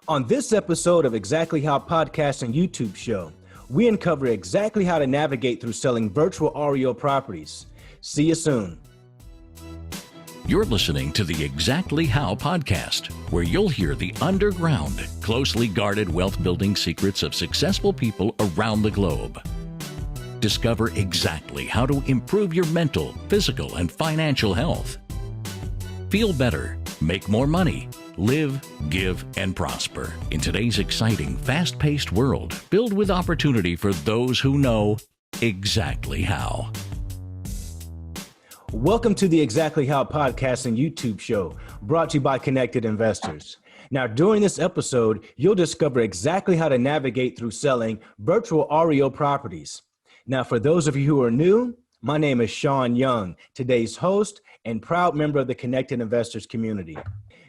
On this episode of Exactly How Podcast and YouTube Show, we uncover exactly how to navigate through selling virtual REO properties. See you soon. You're listening to the Exactly How podcast, where you'll hear the underground, closely guarded wealth building secrets of successful people around the globe. Discover exactly how to improve your mental, physical, and financial health. Feel better, make more money, live, give, and prosper in today's exciting, fast-paced world filled with opportunity for those who know exactly how. Welcome to the Exactly How Podcast and YouTube Show, brought to you by Connected Investors. Now, during this episode, you'll discover exactly how to navigate through selling virtual REO properties. Now, for those of you who are new, my name is Shaun Young, today's host and proud member of the Connected Investors community.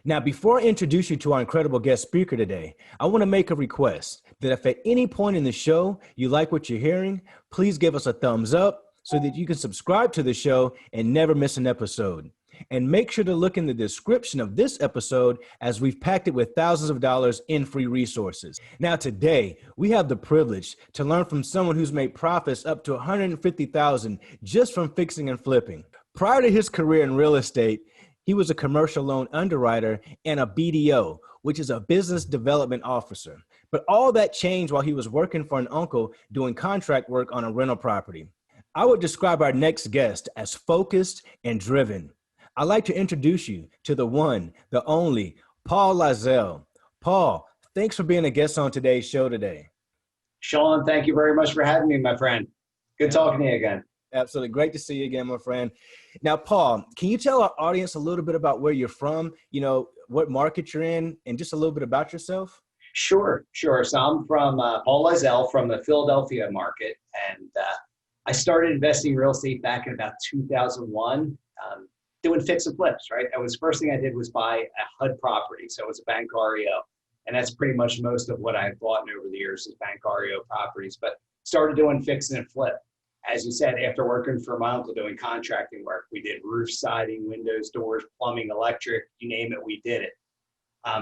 Now, before I introduce you to our incredible guest speaker today, I want to make a request that if at any point in the show you like what you're hearing, please give us a thumbs up so that you can subscribe to the show and never miss an episode. And make sure to look in the description of this episode as we've packed it with thousands of dollars in free resources. Now, today, we have the privilege to learn from someone who's made profits up to $150,000 just from fixing and flipping. Prior to his career in real estate, he was a commercial loan underwriter and a BDO, which is a business development officer. But all that changed while he was working for an uncle doing contract work on a rental property. I would describe our next guest as focused and driven. I'd like to introduce you to the one, the only, Paul Lizell. Paul, thanks for being a guest on today's show today. Shaun, thank you very much for having me, my friend. Good talking to you again. Absolutely. Great to see you again, my friend. Now, Paul, can you tell our audience a little bit about where you're from, what market you're in, and just a little bit about yourself? Sure. So I'm from Paul Lizell from the Philadelphia market, and I started investing in real estate back in about 2001, doing fix and flips, right? First thing I did was buy a HUD property, so it was a bank REO, and that's pretty much most of what I've bought over the years is bank REO properties, but started doing fix and flip. As you said, after working for my uncle doing contracting work, we did roof siding, windows, doors, plumbing, electric, you name it, we did it.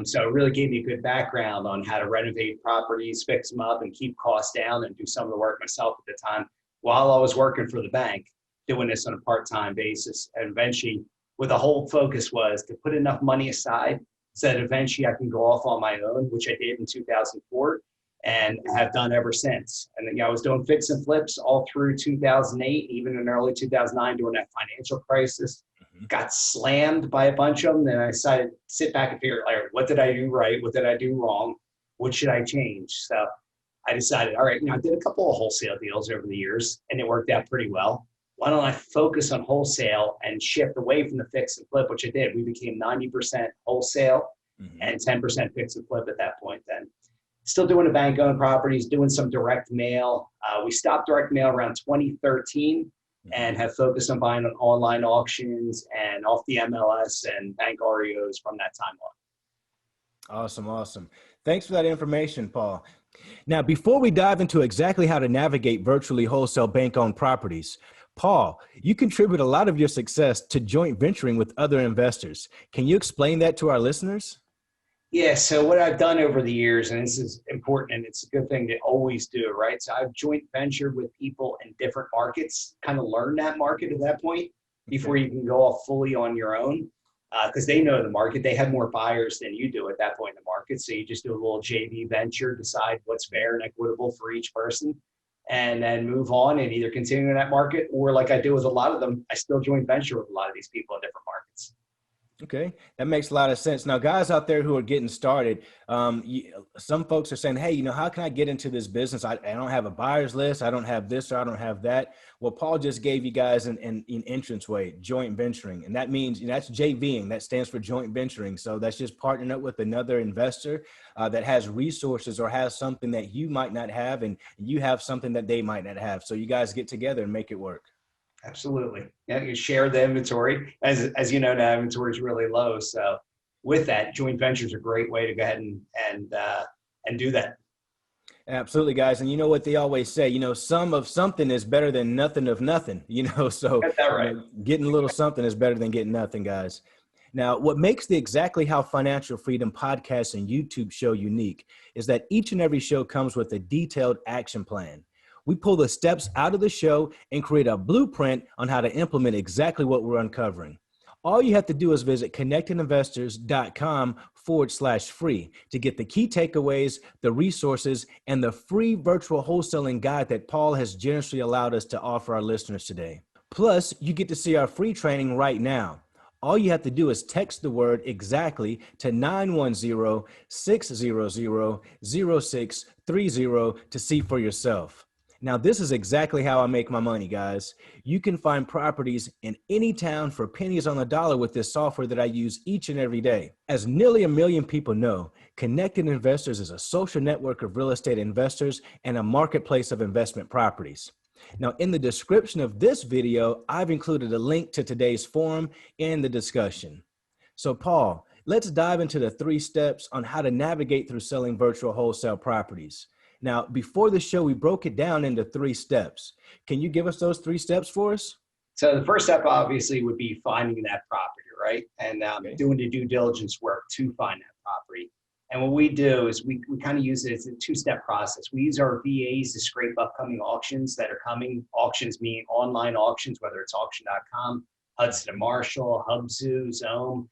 So it really gave me a good background on how to renovate properties, fix them up, and keep costs down and do some of the work myself at the time while I was working for the bank, doing this on a part-time basis. And eventually, what the whole focus was to put enough money aside so that eventually I can go off on my own, which I did in 2004. And have done ever since. And then, I was doing fix and flips all through 2008, even in early 2009 during that financial crisis. Got slammed by a bunch of them. Then I decided to sit back and figure, all right, what did I do right? What did I do wrong? What should I change? So I decided, all right, I did a couple of wholesale deals over the years and it worked out pretty well. Why don't I focus on wholesale and shift away from the fix and flip, which I did. We became 90% wholesale and 10% fix and flip at that point then. Still doing the bank-owned properties, doing some direct mail. We stopped direct mail around 2013 and have focused on buying on online auctions and off the MLS and bank REOs from that time on. Awesome. Thanks for that information, Paul. Now, before we dive into exactly how to navigate virtually wholesale bank-owned properties, Paul, you contribute a lot of your success to joint venturing with other investors. Can you explain that to our listeners? Yeah, so what I've done over the years, and this is important and it's a good thing to always do, right? So I've joint ventured with people in different markets, kind of learn that market at that point before you can go off fully on your own because they know the market. They have more buyers than you do at that point in the market. So you just do a little JV venture, decide what's fair and equitable for each person, and then move on and either continue in that market or like I do with a lot of them, I still joint venture with a lot of these people in different markets. Okay, that makes a lot of sense. Now, guys out there who are getting started, some folks are saying, hey, how can I get into this business? I don't have a buyer's list. I don't have this or I don't have that. Well, Paul just gave you guys an entranceway, joint venturing. And that means that's JVing. That stands for joint venturing. So that's just partnering up with another investor that has resources or has something that you might not have and you have something that they might not have. So you guys get together and make it work. Absolutely. Yeah, you share the inventory. As you know, now inventory is really low. So with that, joint venture is a great way to go ahead and do that. Absolutely, guys. And you know what they always say, some of something is better than nothing of nothing, so Got that right. Getting a little something is better than getting nothing, guys. Now, what makes the Exactly How Financial Freedom podcast and YouTube show unique is that each and every show comes with a detailed action plan. We pull the steps out of the show and create a blueprint on how to implement exactly what we're uncovering. All you have to do is visit connectedinvestors.com/free to get the key takeaways, the resources, and the free virtual wholesaling guide that Paul has generously allowed us to offer our listeners today. Plus, you get to see our free training right now. All you have to do is text the word exactly to 910-600-0630 to see for yourself. Now, this is exactly how I make my money, guys. You can find properties in any town for pennies on the dollar with this software that I use each and every day. As nearly 1 million people know, Connected Investors is a social network of real estate investors and a marketplace of investment properties. Now, in the description of this video, I've included a link to today's forum in the discussion. So, Paul, let's dive into the 3 steps on how to navigate through selling virtual wholesale properties. Now, before the show, we broke it down into 3 steps. Can you give us those 3 steps for us? So the first step obviously would be finding that property, right? And doing the due diligence work to find that property. And what we do is we kind of use it as a 2-step process. We use our VAs to scrape upcoming auctions that are coming. Auctions meaning online auctions, whether it's auction.com, Hudson and Marshall, Hubzu, Zone.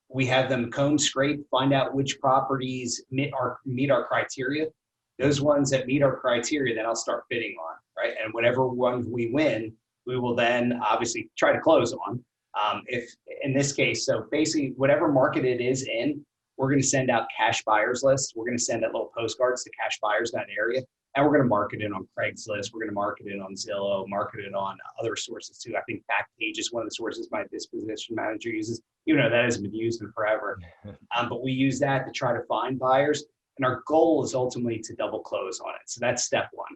We have them comb, scrape, find out which properties meet our criteria. Those ones that meet our criteria, then I'll start bidding on, right? And whatever ones we win, we will then obviously try to close on. If in this case, so basically whatever market it is in, we're going to send out cash buyers lists. We're going to send out little postcards to cash buyers in that area. And we're going to market it on Craigslist. We're going to market it on Zillow, market it on other sources too. I think Backpage is one of the sources my disposition manager uses, even though that hasn't been used in forever. But we use that to try to find buyers. And our goal is ultimately to double close on it. So that's step 1.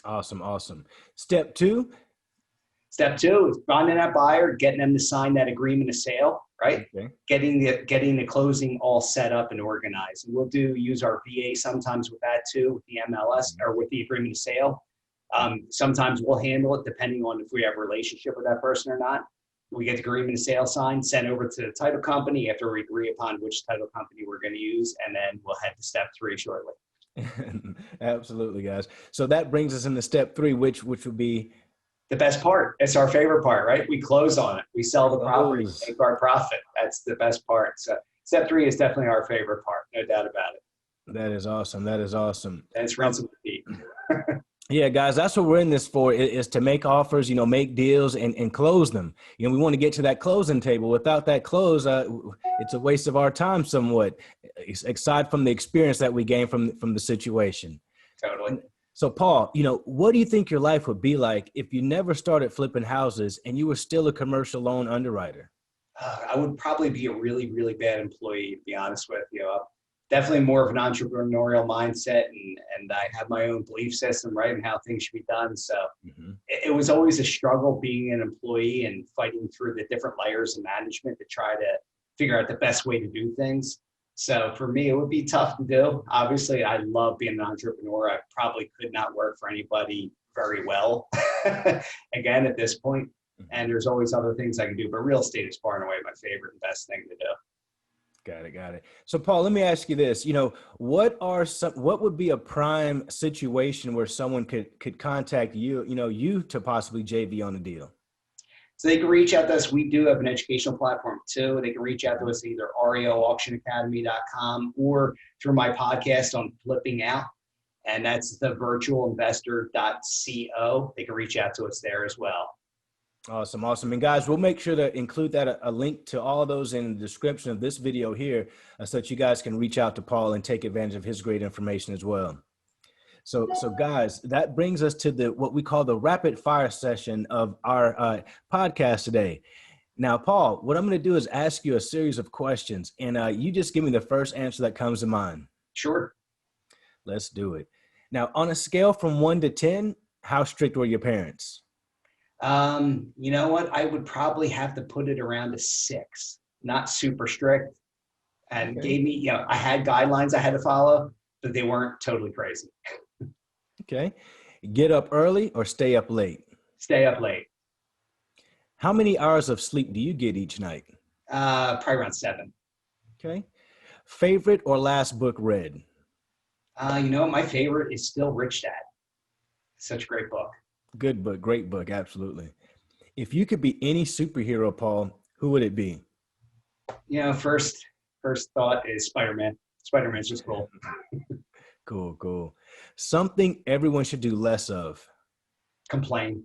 Awesome. Step 2? Step 2 is finding that buyer, getting them to sign that agreement of sale, right? Okay. Getting the closing all set up and organized. And we'll use our VA sometimes with that too, with the MLS or with the agreement of sale. Sometimes we'll handle it depending on if we have a relationship with that person or not. We get the agreement of sale signed, sent over to the title company after we agree upon which title company we're going to use, and then we'll head to step 3 shortly. Absolutely, guys. So that brings us into step 3, which would be the best part. It's our favorite part, right? We close on it. We sell the property, make our profit. That's the best part. So step 3 is definitely our favorite part, no doubt about it. That is awesome. And it's rinse and repeat. Yeah, guys, that's what we're in this for, is to make offers, make deals and close them. We want to get to that closing table. Without that close, it's a waste of our time somewhat, aside from the experience that we gain from the situation. Totally. So, Paul, what do you think your life would be like if you never started flipping houses and you were still a commercial loan underwriter? I would probably be a really, really bad employee, to be honest with you. Definitely more of an entrepreneurial mindset, and I have my own belief system, right, and how things should be done. So it was always a struggle being an employee and fighting through the different layers of management to try to figure out the best way to do things. So for me, it would be tough to do. Obviously, I love being an entrepreneur. I probably could not work for anybody very well, again, at this point. And there's always other things I can do, but real estate is far and away my favorite and best thing to do. Got it. So, Paul, let me ask you this. What would be a prime situation where someone could contact you, you to possibly JV on a deal? So they can reach out to us. We do have an educational platform too. They can reach out to us either REOauctionacademy.com or through my podcast on Flipping Out. And that's the virtualinvestor.co. They can reach out to us there as well. Awesome. And guys, we'll make sure to include that a link to all of those in the description of this video here so that you guys can reach out to Paul and take advantage of his great information as well. So guys, that brings us to what we call the rapid fire session of our podcast today. Now, Paul, what I'm going to do is ask you a series of questions, and you just give me the first answer that comes to mind. Sure. Let's do it. Now, on a scale from 1 to 10, how strict were your parents? You know what? I would probably have to put it around a 6, not super strict, and gave me, I had guidelines I had to follow, but they weren't totally crazy. Okay. Get up early or stay up late? Stay up late. How many hours of sleep do you get each night? Probably around 7. Okay. Favorite or last book read? My favorite is still Rich Dad. Such a great book. Good book, great book, absolutely. If you could be any superhero, Paul, who would it be? First thought is Spider-Man. Spider-Man's just cool. Cool, cool. Something everyone should do less of. Complain.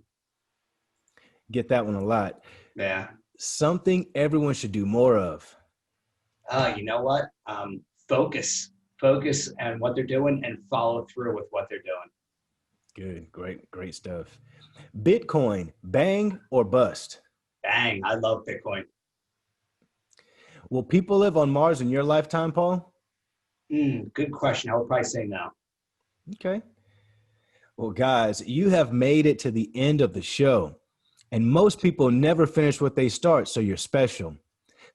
Get that one a lot. Yeah. Something everyone should do more of. You know what? Focus on what they're doing and follow through with what they're doing. Good, great stuff. Bitcoin, bang or bust? Bang. I love Bitcoin. Will people live on Mars in your lifetime, Paul? Good question. I would probably say no. Okay. Well, guys, you have made it to the end of the show. And most people never finish what they start, so you're special.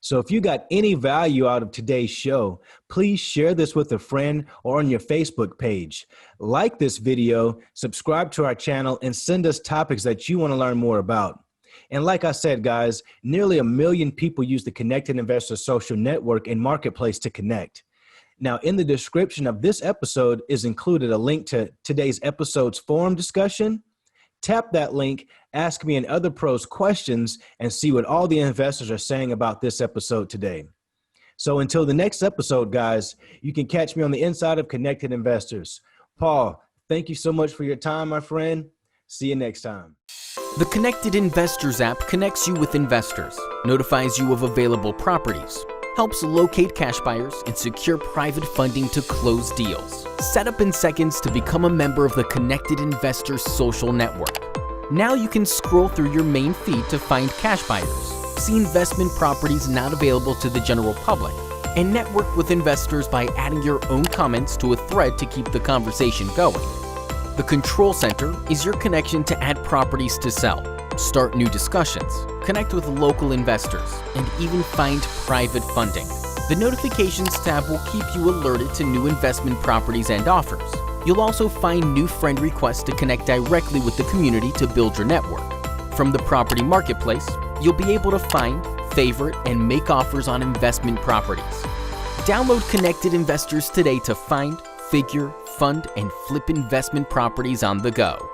So if you got any value out of today's show, please share this with a friend or on your Facebook page. Like this video, subscribe to our channel, and send us topics that you want to learn more about. And like I said, guys, nearly 1 million people use the Connected Investor social network and marketplace to connect. Now, in the description of this episode is included a link to today's episode's forum discussion. Tap that link, ask me and other pros questions, and see what all the investors are saying about this episode today. So until the next episode, guys, you can catch me on the inside of Connected Investors. Paul, thank you so much for your time, my friend. See you next time. The Connected Investors app connects you with investors, notifies you of available properties, helps locate cash buyers, and secure private funding to close deals. Set up in seconds to become a member of the Connected Investors social network. Now you can scroll through your main feed to find cash buyers, see investment properties not available to the general public, and network with investors by adding your own comments to a thread to keep the conversation going. The Control Center is your connection to add properties to sell, start new discussions, connect with local investors, and even find private funding. The Notifications tab will keep you alerted to new investment properties and offers. You'll also find new friend requests to connect directly with the community to build your network. From the property marketplace, you'll be able to find, favorite, and make offers on investment properties. Download Connected Investors today to find, figure, fund, and flip investment properties on the go.